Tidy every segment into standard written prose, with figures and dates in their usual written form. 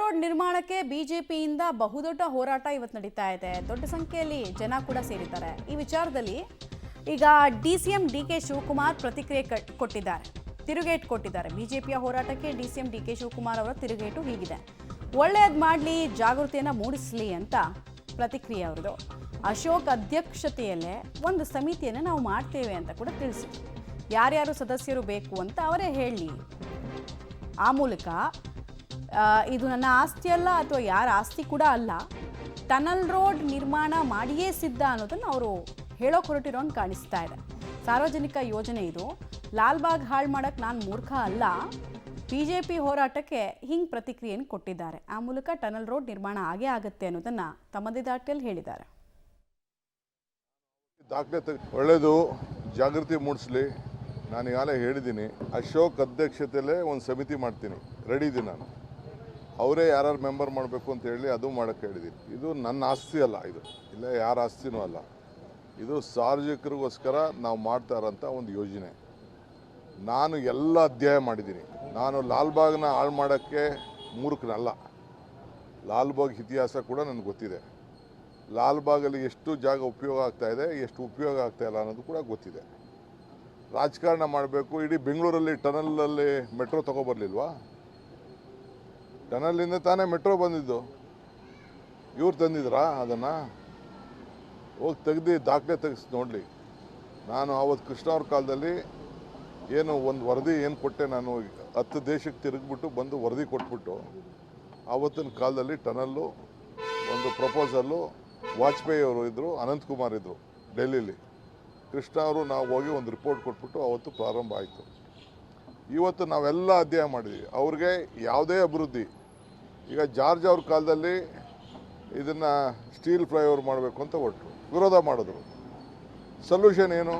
Road ನಿರ್ಮಾಣಕ್ಕೆ ಬಿಜೆಪಿಯಿಂದ ಬಹುದೊಡ್ಡ ಹೋರಾಟ ಇವತ್ತು ನಡೀತಾ ಇದೆ. ದೊಡ್ಡ ಸಂಖ್ಯೆಯಲ್ಲಿ ಜನ ಕೂಡ ಸೇರಿದ್ದಾರೆ. ಈ ವಿಚಾರದಲ್ಲಿ ಈಗ ಡಿಸಿಎಂ ಡಿಕೆ ಶಿವಕುಮಾರ್ ಪ್ರತಿಕ್ರಿಯೆ ಕೊಟ್ಟಿದ್ದಾರೆ, ತಿರುಗೇಟು ಕೊಟ್ಟಿದ್ದಾರೆ. ಬಿಜೆಪಿಯ ಹೋರಾಟಕ್ಕೆ ಡಿಸಿಎಂ ಡಿಕೆ ಶಿವಕುಮಾರ್ ಅವರ ತಿರುಗೇಟು ಹೀಗಿದೆ: ಒಳ್ಳೆಯದು ಮಾಡಲಿ, ಜಾಗೃತಿಯನ್ನು ಮೂಡಿಸಲಿ ಅಂತ ಪ್ರತಿಕ್ರಿಯೆ ಅವರದು. ಅಶೋಕ್ ಅಧ್ಯಕ್ಷತೆಯಲ್ಲೇ ಒಂದು ಸಮಿತಿಯನ್ನು ನಾವು ಮಾಡ್ತೇವೆ ಅಂತ ಕೂಡ ತಿಳಿಸಿದ್ರು. ಯಾರ್ಯಾರು ಸದಸ್ಯರು ಬೇಕು ಅಂತ ಅವರೇ ಹೇಳಲಿ, ಆ ಮೂಲಕ ಇದು ನನ್ನ ಆಸ್ತಿ ಅಲ್ಲ ಅಥವಾ ಯಾರ ಆಸ್ತಿ ಕೂಡ ಅಲ್ಲ, ಟನಲ್ ರೋಡ್ ನಿರ್ಮಾಣ ಮಾಡಿಯೇ ಸಿದ್ಧ ಅನ್ನೋದನ್ನು ಅವರು ಹೇಳೋಕೆ ಹೊರಟಿರೋಂಗೆ ಕಾಣಿಸ್ತಾ ಇದೆ. ಸಾರ್ವಜನಿಕ ಯೋಜನೆ ಇದು, ಲಾಲ್ಬಾಗ್ ಹಾಳು ಮಾಡೋಕ್ಕೆ ನಾನು ಮೂರ್ಖ ಅಲ್ಲ. ಬಿಜೆಪಿ ಹೋರಾಟಕ್ಕೆ ಹಿಂಗೆ ಪ್ರತಿಕ್ರಿಯೆಯನ್ನು ಕೊಟ್ಟಿದ್ದಾರೆ. ಆ ಮೂಲಕ ಟನಲ್ ರೋಡ್ ನಿರ್ಮಾಣ ಆಗೇ ಆಗುತ್ತೆ ಅನ್ನೋದನ್ನು ತಮ್ಮದೇ ದಾಟಿಯಲ್ಲಿ ಹೇಳಿದ್ದಾರೆ. ದಾಖಲೆ ಒಳ್ಳೆಯದು, ಜಾಗೃತಿ ಮೂಡಿಸಲಿ. ನಾನು ಈಗಾಗಲೇ ಹೇಳಿದ್ದೀನಿ, ಅಶೋಕ್ ಅಧ್ಯಕ್ಷತೆಯಲ್ಲೇ ಒಂದು ಸಮಿತಿ ಮಾಡ್ತೀನಿ, ರೆಡಿ ಇದ್ದೀನಿ ನಾನು. ಅವರೇ ಯಾರು ಮೆಂಬರ್ ಮಾಡಬೇಕು ಅಂತ ಹೇಳಿ ಅದು ಮಾಡೋಕ್ಕೆ ಹೇಳಿದ್ದೀನಿ. ಇದು ನನ್ನ ಆಸ್ತಿ ಅಲ್ಲ, ಇದು ಇಲ್ಲ ಯಾರ ಆಸ್ತಿನೂ ಅಲ್ಲ. ಇದು ಸಾರ್ವಜನಿಕರಿಗೋಸ್ಕರ ನಾವು ಮಾಡ್ತಾ ಇರೋಂಥ ಒಂದು ಯೋಜನೆ. ನಾನು ಎಲ್ಲ ಅಧ್ಯಯನ ಮಾಡಿದ್ದೀನಿ. ನಾನು ಲಾಲ್ಬಾಗ್ನ ಹಾಳು ಮಾಡೋಕ್ಕೆ ಮೂರ್ಖನಲ್ಲ. ಲಾಲ್ಬಾಗ್ ಇತಿಹಾಸ ಕೂಡ ನನಗೆ ಗೊತ್ತಿದೆ. ಲಾಲ್ಬಾಗಲ್ಲಿ ಎಷ್ಟು ಜಾಗ ಉಪಯೋಗ ಆಗ್ತಾ ಇದೆ, ಎಷ್ಟು ಉಪಯೋಗ ಆಗ್ತಾ ಇಲ್ಲ ಅನ್ನೋದು ಕೂಡ ಗೊತ್ತಿದೆ. ರಾಜಕಾರಣ ಮಾಡಬೇಕು. ಇಡೀ ಬೆಂಗಳೂರಲ್ಲಿ ಟನಲಲ್ಲಿ ಮೆಟ್ರೋ ತೊಗೊಬರ್ಲಿಲ್ವಾ? ಟನಲ್ಲಿಂದ ತಾನೇ ಮೆಟ್ರೋ ಬಂದಿದ್ದು. ಇವ್ರು ತಂದಿದ್ರಾ ಅದನ್ನು? ಹೋಗಿ ತೆಗ್ದು ದಾಖಲೆ ತೆಗೆಸಿ ನೋಡಲಿ. ನಾನು ಆವತ್ತು ಕೃಷ್ಣ ಅವ್ರ ಕಾಲದಲ್ಲಿ ಏನು ಒಂದು ವರದಿ ಏನು ಕೊಟ್ಟೆ, ನಾನು 10 ದೇಶಕ್ಕೆ ತಿರುಗಿಬಿಟ್ಟು ಬಂದು ವರದಿ ಕೊಟ್ಬಿಟ್ಟು, ಆವತ್ತಿನ ಕಾಲದಲ್ಲಿ ಟನಲ್ಲು ಒಂದು ಪ್ರಪೋಸಲ್ಲು ವಾಜಪೇಯಿ ಅವರು ಇದ್ದರು, ಅನಂತಕುಮಾರ್ ಇದ್ದರು ಡೆಲ್ಲಿಲಿ. ಕೃಷ್ಣ ಅವರು ನಾವು ಹೋಗಿ ಒಂದು ರಿಪೋರ್ಟ್ ಕೊಟ್ಬಿಟ್ಟು ಅವತ್ತು ಪ್ರಾರಂಭ ಆಯಿತು. ಇವತ್ತು ನಾವೆಲ್ಲ ಅಧ್ಯಯನ ಮಾಡಿದ್ವಿ. ಅವ್ರಿಗೆ ಯಾವುದೇ ಅಭಿವೃದ್ಧಿ, ಈಗ ಜಾರ್ಜ್ ಅವ್ರ ಕಾಲದಲ್ಲಿ ಇದನ್ನು ಸ್ಟೀಲ್ ಫ್ಲೈಓವರ್ ಮಾಡಬೇಕು ಅಂತ ಹೊರಟರು, ವಿರೋಧ ಮಾಡಿದ್ರು. ಸೊಲ್ಯೂಷನ್ ಏನು?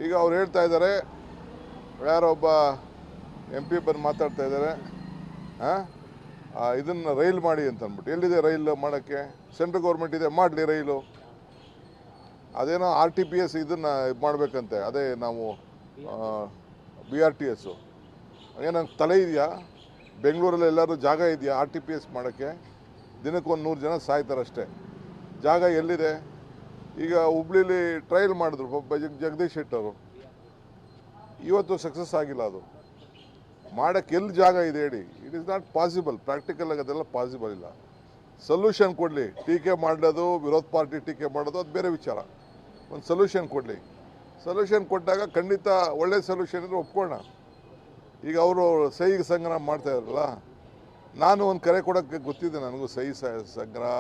ಈಗ ಅವ್ರು ಹೇಳ್ತಾ ಇದ್ದಾರೆ, ಯಾರೊಬ್ಬ MP ಬಂದು ಮಾತಾಡ್ತಾ ಇದ್ದಾರೆ, ಇದನ್ನು ರೈಲ್ ಮಾಡಿ ಅಂತ ಅಂದ್ಬಿಟ್ಟು. ಎಲ್ಲಿದೆ ರೈಲ್ ಮಾಡೋಕ್ಕೆ? ಸೆಂಟ್ರಲ್ ಗೌರ್ಮೆಂಟ್ ಇದೆ, ಮಾಡಲಿ ರೈಲು. ಅದೇನೋ RTPS ಇದನ್ನು ಇದು ಮಾಡಬೇಕಂತೆ, ಅದೇ ನಾವು BRTS. ಏನೋ ತಲೆ ಇದೆಯಾ? ಬೆಂಗಳೂರಲ್ಲಿ ಎಲ್ಲರೂ ಜಾಗ ಇದೆಯಾ RTPS ಮಾಡೋಕ್ಕೆ? ದಿನಕ್ಕೆ 100 ಜನ ಸಾಯ್ತಾರಷ್ಟೇ. ಜಾಗ ಎಲ್ಲಿದೆ? ಈಗ ಹುಬ್ಳಿಲಿ ಟ್ರಯಲ್ ಮಾಡಿದ್ರು ಒಬ್ಬ ಜಗದೀಶ್ ಶೆಟ್ಟರು, ಇವತ್ತು ಸಕ್ಸಸ್ ಆಗಿಲ್ಲ. ಅದು ಮಾಡೋಕ್ಕೆ ಎಲ್ಲಿ ಜಾಗ ಇದೆ ಹೇಳಿ? It is not possible. ಪ್ರಾಕ್ಟಿಕಲಾಗಿ ಅದೆಲ್ಲ ಪಾಸಿಬಲ್ ಇಲ್ಲ. ಸೊಲ್ಯೂಷನ್ ಕೊಡಲಿ. ಟೀಕೆ ಮಾಡೋದು, ವಿರೋಧ ಪಾರ್ಟಿ ಟೀಕೆ ಮಾಡೋದು ಅದು ಬೇರೆ ವಿಚಾರ. ಒಂದು ಸೊಲ್ಯೂಷನ್ ಕೊಡಲಿ. ಸೊಲ್ಯೂಷನ್ ಕೊಟ್ಟಾಗ ಖಂಡಿತ ಒಳ್ಳೆ ಸೊಲ್ಯೂಷನ್ ಇದ್ರೆ ಒಪ್ಕೊಳ್ಳೋಣ. ಈಗ ಅವರು ಸಹಿ ಸಂಗ್ರಹ ಮಾಡ್ತಾ ಇರಲ್ಲ, ನಾನು ಒಂದು ಕರೆ ಕೊಡೋಕ್ಕೆ ಗೊತ್ತಿದೆ ನನಗೂ. ಸಹಿ ಸಂಗ್ರಹ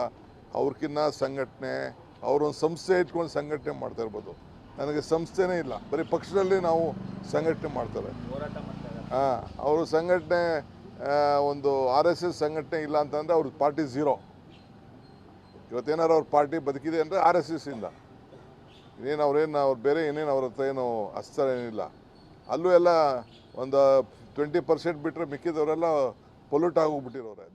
ಅವ್ರಕ್ಕಿನ್ನ ಸಂಘಟನೆ, ಅವರೊಂದು ಸಂಸ್ಥೆ ಇಟ್ಕೊಂಡು ಸಂಘಟನೆ ಮಾಡ್ತಾ ಇರ್ಬೋದು. ನನಗೆ ಸಂಸ್ಥೆನೇ ಇಲ್ಲ, ಬರೀ ಪಕ್ಷದಲ್ಲಿ ನಾವು ಸಂಘಟನೆ ಮಾಡ್ತಾರೆ. ಅವರು ಸಂಘಟನೆ ಒಂದು RSS ಸಂಘಟನೆ ಇಲ್ಲ ಅಂತಂದರೆ ಅವ್ರ ಪಾರ್ಟಿ ಝೀರೋ. ಇವತ್ತೇನಾರು ಅವ್ರ ಪಾರ್ಟಿ ಬದುಕಿದೆ ಅಂದರೆ RSS ಇಂದ. ಇನ್ನೇನು ಅವ್ರು ಬೇರೆ ಏನೇನು ಅವ್ರ ಹತ್ರ ಏನು ಅಸ್ತ್ರ ಏನಿಲ್ಲ. ಅಲ್ಲೂ ಎಲ್ಲ ಒಂದು 20% ಬಿಟ್ಟರೆ ಮಿಕ್ಕಿದವರೆಲ್ಲ ಪೊಲ್ಯೂಟ್ ಆಗೋಗ್ಬಿಟ್ಟಿರೋರೆ.